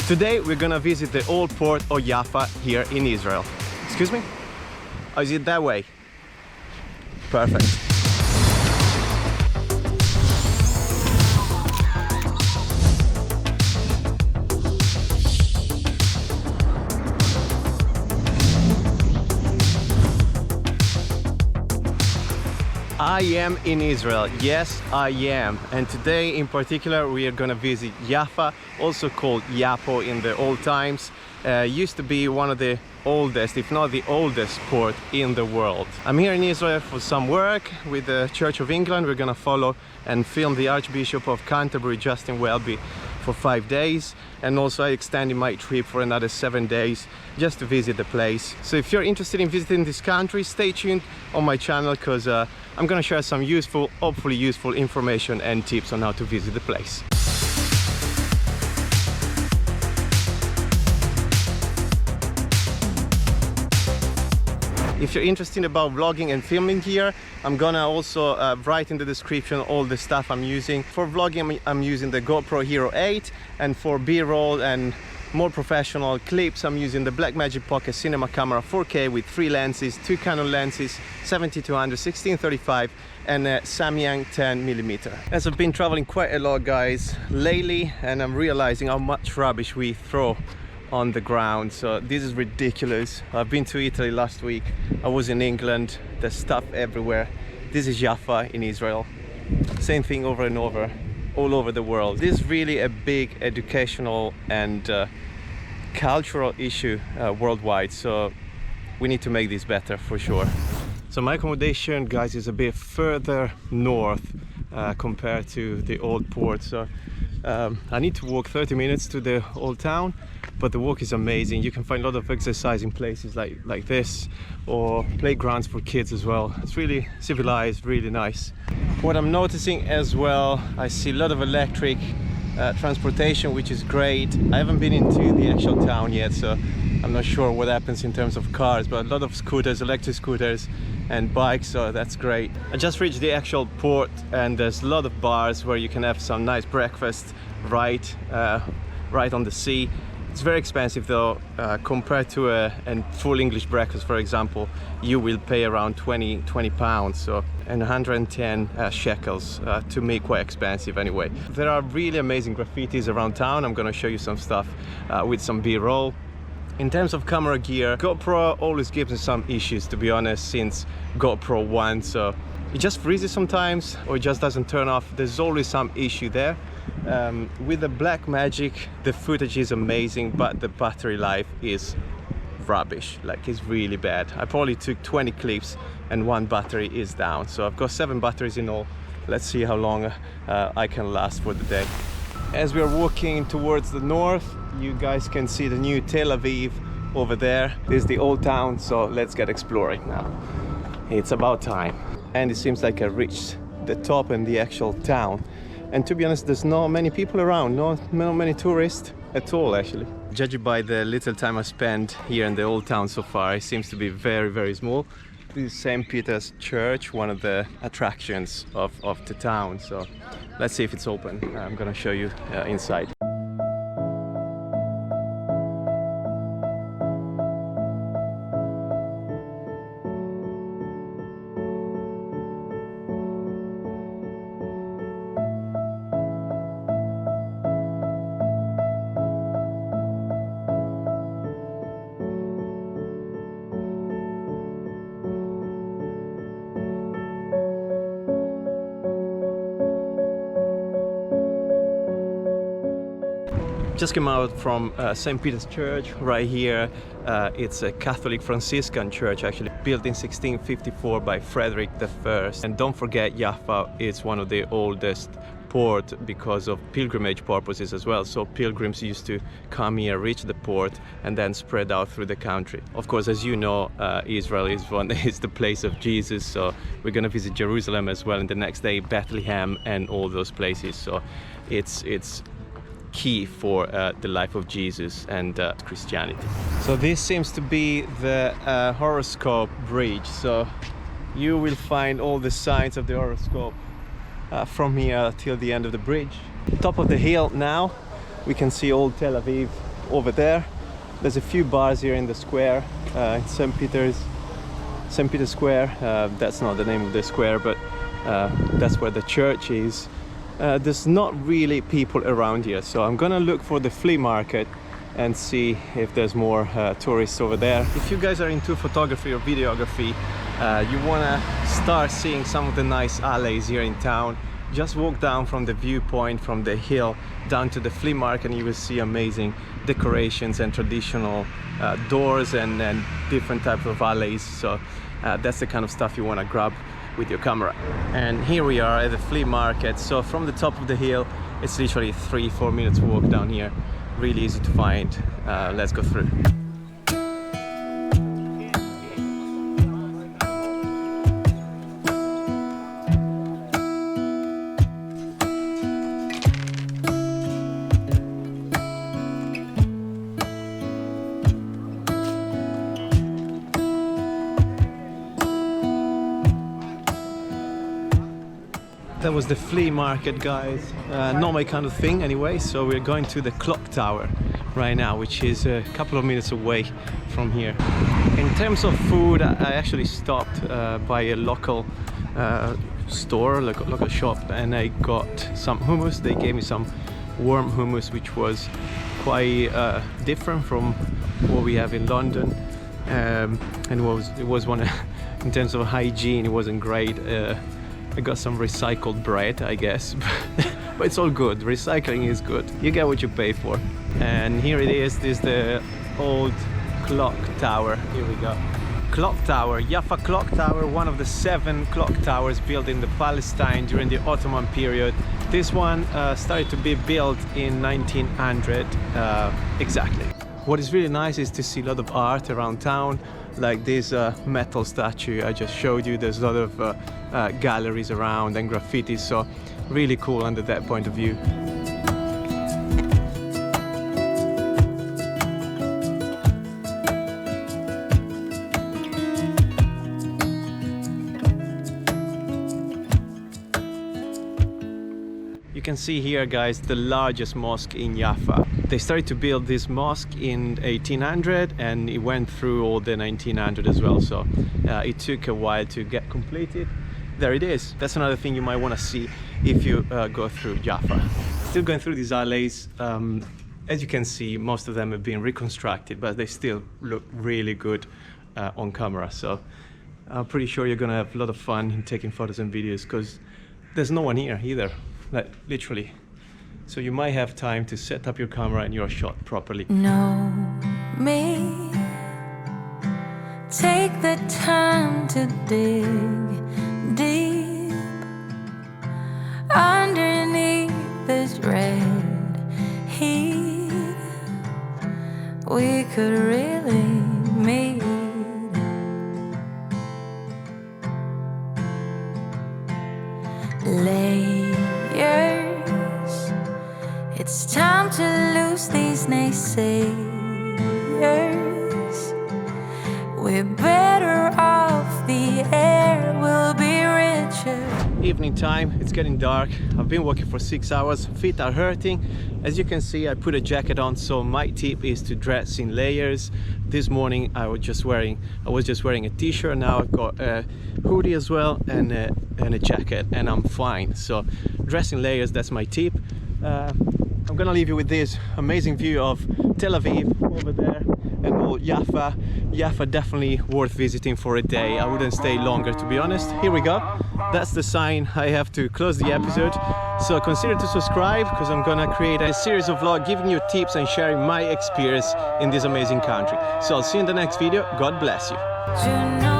Today we're gonna visit the old port of Jaffa here in Israel. Excuse me? Oh, is it that way? Perfect. I am in Israel. Yes, I am. And today in particular we are gonna visit Jaffa, also called Yafo in the old times. Used to be one of the oldest, if not the oldest port in the world. I'm here in Israel for some work with the Church of England. We're gonna follow and film the Archbishop of Canterbury, Justin Welby, for 5 days, and also I extended my trip for another 7 days just to visit the place. So if you're interested in visiting this country, stay tuned on my channel, because I'm gonna share some useful, hopefully useful information and tips on how to visit the place. If you're interested about vlogging and filming here, I'm gonna also write in the description all the stuff I'm using. For vlogging, I'm using the GoPro Hero 8, and for B-roll and more professional clips, I'm using the Blackmagic Pocket Cinema Camera 4K with 3 lenses, 2 Canon lenses, 70-200, 16-35, and a Samyang 10mm. As I've been traveling quite a lot, guys, lately, and I'm realizing how much rubbish we throw on the ground. So this is ridiculous. I've been to Italy last week. I was in England. There's stuff everywhere. This is Jaffa in Israel. Same thing over and over, all over the world. This is really a big educational and cultural issue worldwide. So we need to make this better for sure. So my accommodation, guys, is a bit further north compared to the old port. So I need to walk 30 minutes to the old town, but the walk is amazing. You can find a lot of exercising places like this, or playgrounds for kids as well. It's really civilized, really nice. What I'm noticing as well, I see a lot of electric transportation, which is great. I haven't been into the actual town yet, so I'm not sure what happens in terms of cars, but a lot of scooters, electric scooters and bikes, so that's great. I just reached the actual port, and there's a lot of bars where you can have some nice breakfast right on the sea. It's very expensive though, compared to a full English breakfast, for example. You will pay around 20 pounds, so, and 110 shekels, to me quite expensive anyway. There are really amazing graffitis around town. I'm gonna show you some stuff with some B-roll. In terms of camera gear, GoPro always gives me some issues, to be honest, since GoPro 1, so it just freezes sometimes, or it just doesn't turn off. There's always some issue there. With the Blackmagic, the footage is amazing, but the battery life is rubbish. Like, it's really bad. I probably took 20 clips and 1 battery is down, so I've got 7 batteries in all. Let's see how long I can last for the day. As we are walking towards the north, you guys can see the new Tel Aviv over there. This is the old town, so let's get exploring now. It's about time. And it seems like I reached the top and the actual town. And to be honest, there's not many people around, not many tourists at all actually. Judging by the little time I spent here in the old town so far, it seems to be very, very small. This is St. Peter's Church, one of the attractions of the town. So let's see if it's open. I'm gonna show you inside. Just came out from St. Peter's Church right here. It's a Catholic Franciscan church, actually built in 1654 by Frederick I. And don't forget, Jaffa is one of the oldest port because of pilgrimage purposes as well. So pilgrims used to come here, reach the port, and then spread out through the country. Of course, as you know, Israel is the place of Jesus. So we're gonna visit Jerusalem as well, and the next day Bethlehem and all those places. So it's key for the life of Jesus and Christianity. So this seems to be the horoscope bridge. So you will find all the signs of the horoscope from here till the end of the bridge. Top of the hill now, we can see old Tel Aviv over there. There's a few bars here in the square, St. Peter's Square. That's not the name of the square, but that's where the church is. There's not really people around here, so I'm gonna look for the flea market and see if there's more tourists over there. If you guys are into photography or videography, you wanna start seeing some of the nice alleys here in town, just walk down from the viewpoint from the hill down to the flea market and you will see amazing decorations and traditional doors and different types of alleys. So that's the kind of stuff you want to grab with your camera. And here we are at the flea market. So from the top of the hill, it's literally 3-4 minutes walk down here. Really easy to find. Let's go through. That was the flea market, guys. Not my kind of thing anyway, so we're going to the clock tower right now, which is a couple of minutes away from here. In terms of food, I actually stopped by a local store, local shop, and I got some hummus. They gave me some warm hummus, which was quite different from what we have in London, and it was one in terms of hygiene, it wasn't great. I got some recycled bread, I guess, but it's all good. Recycling is good. You get what you pay for. And here it is. This is the old clock tower. Here we go. Clock tower, Jaffa clock tower, one of the 7 clock towers built in the Palestine during the Ottoman period. This one started to be built in 1900 exactly. What is really nice is to see a lot of art around town, like this metal statue I just showed you. There's a lot of galleries around and graffiti, so really cool under that point of view. You can see here, guys, the largest mosque in Jaffa. They started to build this mosque in 1800 and it went through all the 1900 as well, so it took a while to get completed. There it is. That's another thing you might want to see if you go through Jaffa. Still going through these alleys. As you can see, most of them have been reconstructed, but they still look really good on camera, so I'm pretty sure you're gonna have a lot of fun in taking photos and videos, because there's no one here either, like literally. So you might have time to set up your camera and your shot properly. Know me, take the time to dig deep underneath this red heat. We could really meet. Layers. It's time to lose these naysayers. We're better off, the air will be richer. Evening time, it's getting dark. I've been walking for 6 hours, feet are hurting. As you can see, I put a jacket on, so my tip is to dress in layers. This morning I was just wearing a t-shirt. Now I've got a hoodie as well and a jacket, and I'm fine. So dress in layers, that's my tip. I'm gonna leave you with this amazing view of Tel Aviv over there and all Jaffa. Jaffa definitely worth visiting for a day. I wouldn't stay longer, to be honest. Here we go. That's the sign I have to close the episode. So consider to subscribe, because I'm gonna create a series of vlogs giving you tips and sharing my experience in this amazing country. So I'll see you in the next video. God bless you.